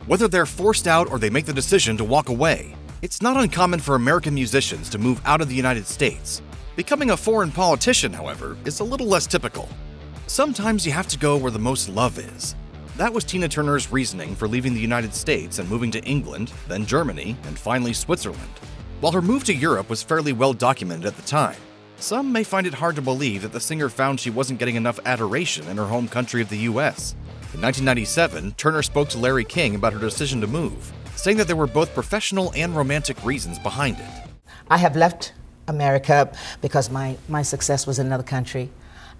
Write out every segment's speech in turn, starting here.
Whether they're forced out or they make the decision to walk away, it's not uncommon for American musicians to move out of the United States. Becoming a foreign politician, however, is a little less typical. Sometimes you have to go where the most love is. That was Tina Turner's reasoning for leaving the United States and moving to England, then Germany, and finally Switzerland. While her move to Europe was fairly well documented at the time, some may find it hard to believe that the singer found she wasn't getting enough adoration in her home country of the US. In 1997, Turner spoke to Larry King about her decision to move, saying that there were both professional and romantic reasons behind it. I have left America because my success was in another country,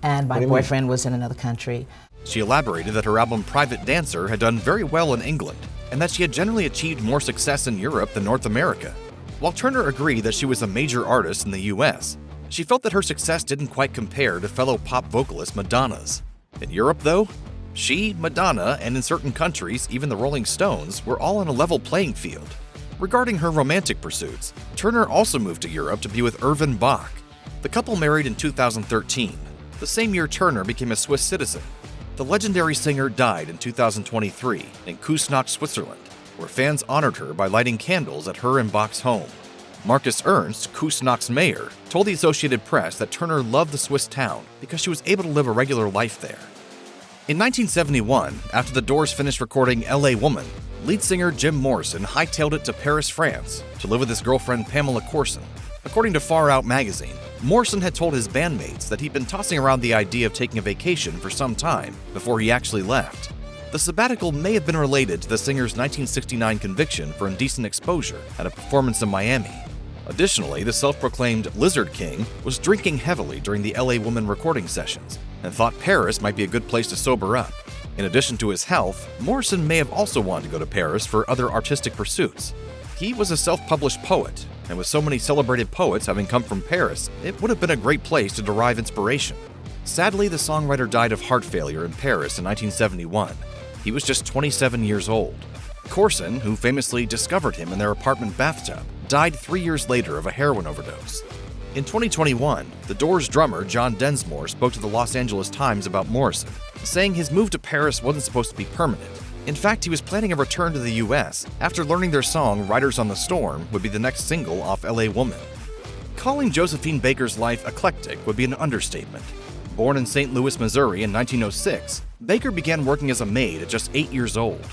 and my boyfriend was in another country. She elaborated that her album Private Dancer had done very well in England, and that she had generally achieved more success in Europe than North America. While Turner agreed that she was a major artist in the US, she felt that her success didn't quite compare to fellow pop vocalist Madonna's. In Europe, though, she, Madonna, and in certain countries, even the Rolling Stones, were all on a level playing field. Regarding her romantic pursuits, Turner also moved to Europe to be with Erwin Bach. The couple married in 2013, the same year Turner became a Swiss citizen. The legendary singer died in 2023 in Küsnacht, Switzerland, where fans honored her by lighting candles at her and Bach's home. Markus Ernst, Küsnacht's mayor, told the Associated Press that Turner loved the Swiss town because she was able to live a regular life there. In 1971, after the Doors finished recording LA Woman, lead singer Jim Morrison hightailed it to Paris, France, to live with his girlfriend Pamela Corson. According to Far Out magazine, Morrison had told his bandmates that he'd been tossing around the idea of taking a vacation for some time before he actually left. The sabbatical may have been related to the singer's 1969 conviction for indecent exposure at a performance in Miami. Additionally, the self-proclaimed Lizard King was drinking heavily during the LA Woman recording sessions and thought Paris might be a good place to sober up. In addition to his health, Morrison may have also wanted to go to Paris for other artistic pursuits. He was a self-published poet, and with so many celebrated poets having come from Paris, it would have been a great place to derive inspiration. Sadly, the songwriter died of heart failure in Paris in 1971. He was just 27 years old. Corson, who famously discovered him in their apartment bathtub, died 3 years later of a heroin overdose. In 2021, the Doors drummer John Densmore spoke to the Los Angeles Times about Morrison, saying his move to Paris wasn't supposed to be permanent. In fact, he was planning a return to the US after learning their song Riders on the Storm would be the next single off LA Woman. Calling Josephine Baker's life eclectic would be an understatement. Born in St. Louis, Missouri in 1906, Baker began working as a maid at just 8 years old.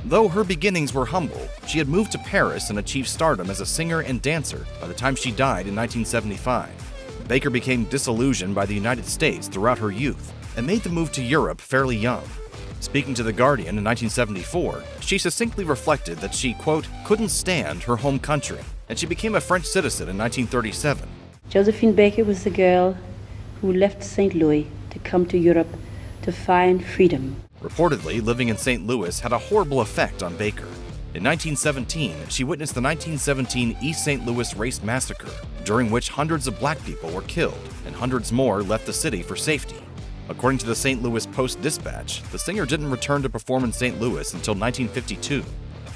Though her beginnings were humble, she had moved to Paris and achieved stardom as a singer and dancer by the time she died in 1975. Baker became disillusioned by the United States throughout her youth and made the move to Europe fairly young. Speaking to The Guardian in 1974, she succinctly reflected that she, quote, couldn't stand her home country, and she became a French citizen in 1937. Josephine Baker was the girl who left St. Louis to come to Europe to find freedom. Reportedly, living in St. Louis had a horrible effect on Baker. In 1917, she witnessed the 1917 East St. Louis race massacre, during which hundreds of black people were killed and hundreds more left the city for safety. According to the St. Louis Post-Dispatch, the singer didn't return to perform in St. Louis until 1952.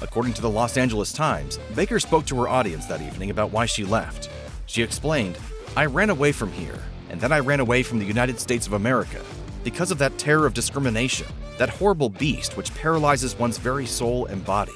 According to the Los Angeles Times, Baker spoke to her audience that evening about why she left. She explained, "I ran away from here, and then I ran away from the United States of America because of that terror of discrimination, that horrible beast which paralyzes one's very soul and body."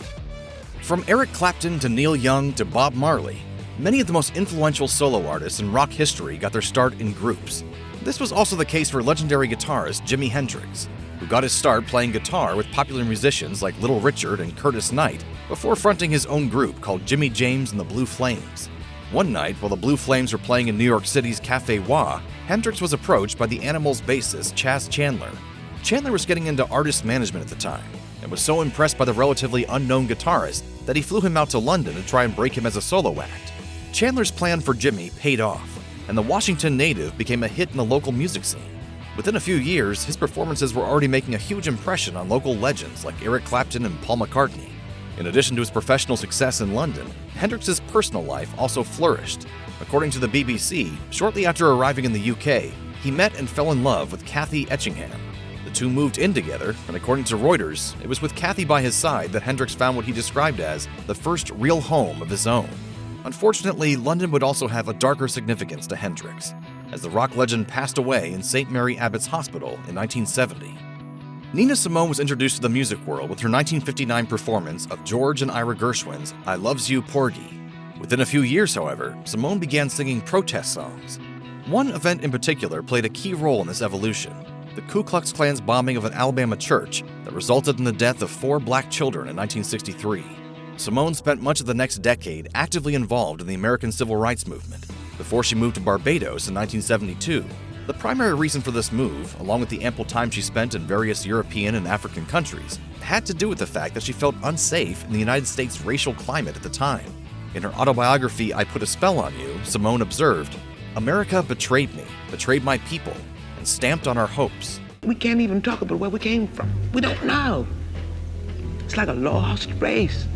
From Eric Clapton to Neil Young to Bob Marley, many of the most influential solo artists in rock history got their start in groups. This was also the case for legendary guitarist Jimi Hendrix, who got his start playing guitar with popular musicians like Little Richard and Curtis Knight before fronting his own group called Jimmy James and the Blue Flames. One night, while the Blue Flames were playing in New York City's Cafe Wha, Hendrix was approached by the Animals' bassist Chas Chandler. Chandler was getting into artist management at the time and was so impressed by the relatively unknown guitarist that he flew him out to London to try and break him as a solo act. Chandler's plan for Jimmy paid off, and the Washington native became a hit in the local music scene. Within a few years, his performances were already making a huge impression on local legends like Eric Clapton and Paul McCartney. In addition to his professional success in London, Hendrix's personal life also flourished. According to the BBC, shortly after arriving in the UK, he met and fell in love with Kathy Etchingham. The two moved in together, and according to Reuters, it was with Kathy by his side that Hendrix found what he described as the first real home of his own. Unfortunately, London would also have a darker significance to Hendrix, as the rock legend passed away in St. Mary Abbott's Hospital in 1970. Nina Simone was introduced to the music world with her 1959 performance of George and Ira Gershwin's I Loves You, Porgy. Within a few years, however, Simone began singing protest songs. One event in particular played a key role in this evolution: the Ku Klux Klan's bombing of an Alabama church that resulted in the death of 4 black children in 1963. Simone spent much of the next decade actively involved in the American Civil Rights Movement before she moved to Barbados in 1972. The primary reason for this move, along with the ample time she spent in various European and African countries, had to do with the fact that she felt unsafe in the United States' racial climate at the time. In her autobiography, I Put a Spell on You, Simone observed, "America betrayed me, betrayed my people, and stamped on our hopes." We can't even talk about where we came from. We don't know. It's like a lost race.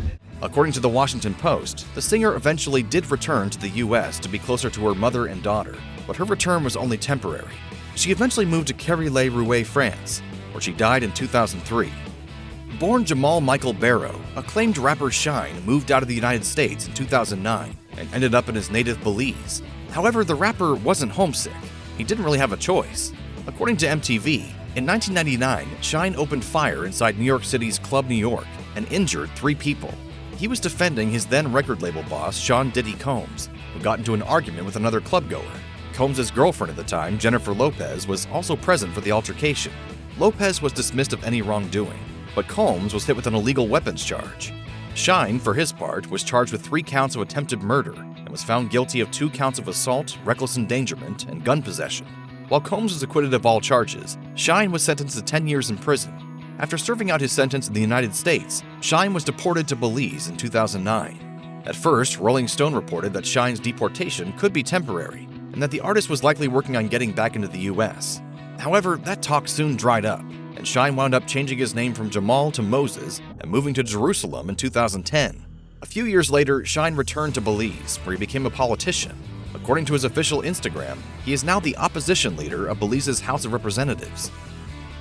According to the Washington Post, the singer eventually did return to the U.S. to be closer to her mother and daughter, but her return was only temporary. She eventually moved to Carry-les-Rouet, France, where she died in 2003. Born Jamal Michael Barrow, acclaimed rapper Shyne moved out of the United States in 2009 and ended up in his native Belize. However, the rapper wasn't homesick. He didn't really have a choice. According to MTV, in 1999, Shyne opened fire inside New York City's Club New York and injured 3 people. He was defending his then record label boss, Sean Diddy Combs, who got into an argument with another clubgoer. Combs' girlfriend at the time, Jennifer Lopez, was also present for the altercation. Lopez was dismissed of any wrongdoing, but Combs was hit with an illegal weapons charge. Shyne, for his part, was charged with 3 counts of attempted murder and was found guilty of 2 counts of assault, reckless endangerment, and gun possession. While Combs was acquitted of all charges, Shyne was sentenced to 10 years in prison. After serving out his sentence in the United States, Shyne was deported to Belize in 2009. At first, Rolling Stone reported that Shyne's deportation could be temporary, and that the artist was likely working on getting back into the US. However, that talk soon dried up, and Shyne wound up changing his name from Jamal to Moses and moving to Jerusalem in 2010. A few years later, Shyne returned to Belize, where he became a politician. According to his official Instagram, he is now the opposition leader of Belize's House of Representatives.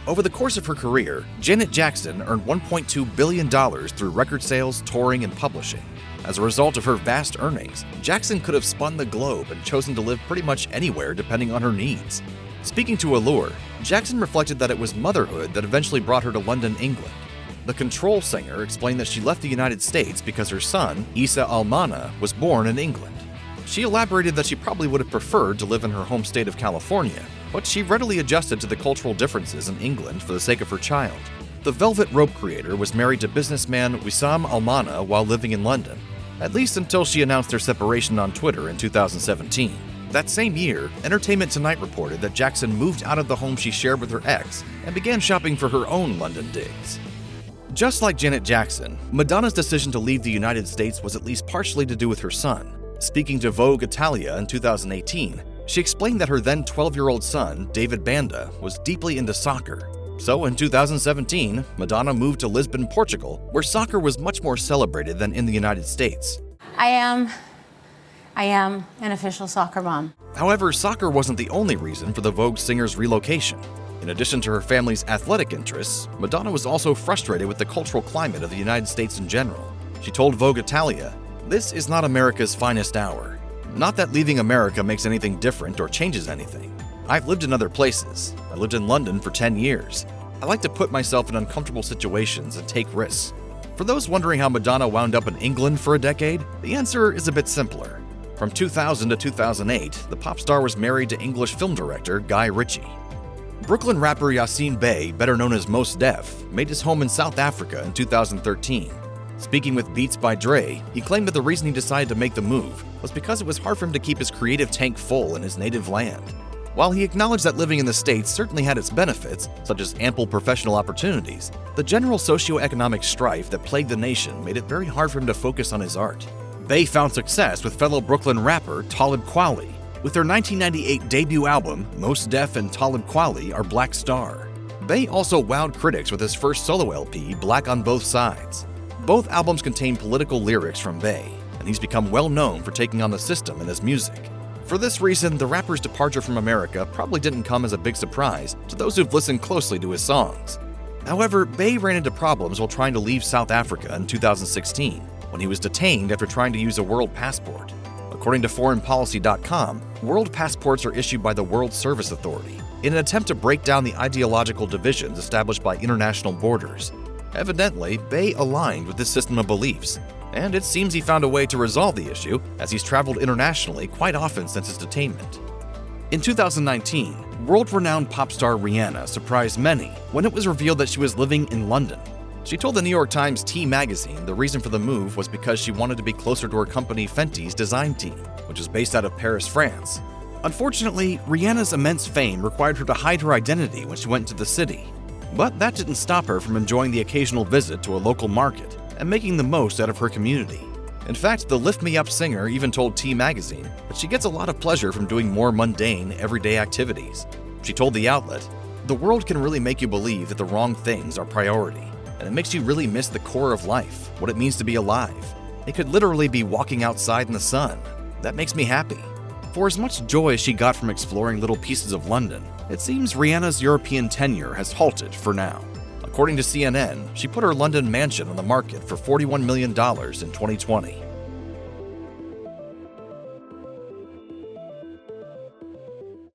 Over the course of her career, Janet Jackson earned $1.2 billion through record sales, touring, and publishing. As a result of her vast earnings, Jackson could have spun the globe and chosen to live pretty much anywhere depending on her needs. Speaking to Allure, Jackson reflected that it was motherhood that eventually brought her to London, England. The Control singer explained that she left the United States because her son, Issa Almana, was born in England. She elaborated that she probably would have preferred to live in her home state of California, but she readily adjusted to the cultural differences in England for the sake of her child. The Velvet Rope creator was married to businessman Wissam Almana while living in London, at least until she announced their separation on Twitter in 2017. That same year, Entertainment Tonight reported that Jackson moved out of the home she shared with her ex and began shopping for her own London digs. Just like Janet Jackson, Madonna's decision to leave the United States was at least partially to do with her son. Speaking to Vogue Italia in 2018, she explained that her then 12-year-old son, David Banda, was deeply into soccer. So in 2017, Madonna moved to Lisbon, Portugal, where soccer was much more celebrated than in the United States. I am an official soccer mom. However, soccer wasn't the only reason for the Vogue singer's relocation. In addition to her family's athletic interests, Madonna was also frustrated with the cultural climate of the United States in general. She told Vogue Italia, "This is not America's finest hour. Not that leaving America makes anything different or changes anything. I've lived in other places. I lived in London for 10 years. I like to put myself in uncomfortable situations and take risks." For those wondering how Madonna wound up in England for a decade, the answer is a bit simpler. From 2000 to 2008, the pop star was married to English film director Guy Ritchie. Brooklyn rapper Yasiin Bey, better known as Mos Def, made his home in South Africa in 2013. Speaking with Beats by Dre, he claimed that the reason he decided to make the move was because it was hard for him to keep his creative tank full in his native land. While he acknowledged that living in the States certainly had its benefits, such as ample professional opportunities, the general socioeconomic strife that plagued the nation made it very hard for him to focus on his art. Bey found success with fellow Brooklyn rapper Talib Kweli. With their 1998 debut album, Mos Def and Talib Kweli are Black Star. Bey also wowed critics with his first solo LP, Black on Both Sides. Both albums contain political lyrics from Bey, and he's become well known for taking on the system in his music. For this reason, the rapper's departure from America probably didn't come as a big surprise to those who've listened closely to his songs. However, Bey ran into problems while trying to leave South Africa in 2016, when he was detained after trying to use a world passport. According to foreignpolicy.com, world passports are issued by the World Service Authority. in an attempt to break down the ideological divisions established by international borders. Evidently, Bey aligned with this system of beliefs, and it seems he found a way to resolve the issue as he's traveled internationally quite often since his detainment. In 2019, world-renowned pop star Rihanna surprised many when it was revealed that she was living in London. She told the New York Times T magazine the reason for the move was because she wanted to be closer to her company Fenty's design team, which is based out of Paris, France. Unfortunately, Rihanna's immense fame required her to hide her identity when she went into the city. But that didn't stop her from enjoying the occasional visit to a local market and making the most out of her community. In fact, the Lift Me Up singer even told T magazine that she gets a lot of pleasure from doing more mundane, everyday activities. She told the outlet, "The world can really make you believe that the wrong things are priority, and it makes you really miss the core of life, what it means to be alive. It could literally be walking outside in the sun. That makes me happy." For as much joy as she got from exploring little pieces of London, it seems Rihanna's European tenure has halted for now. According to CNN, she put her London mansion on the market for $41 million in 2020.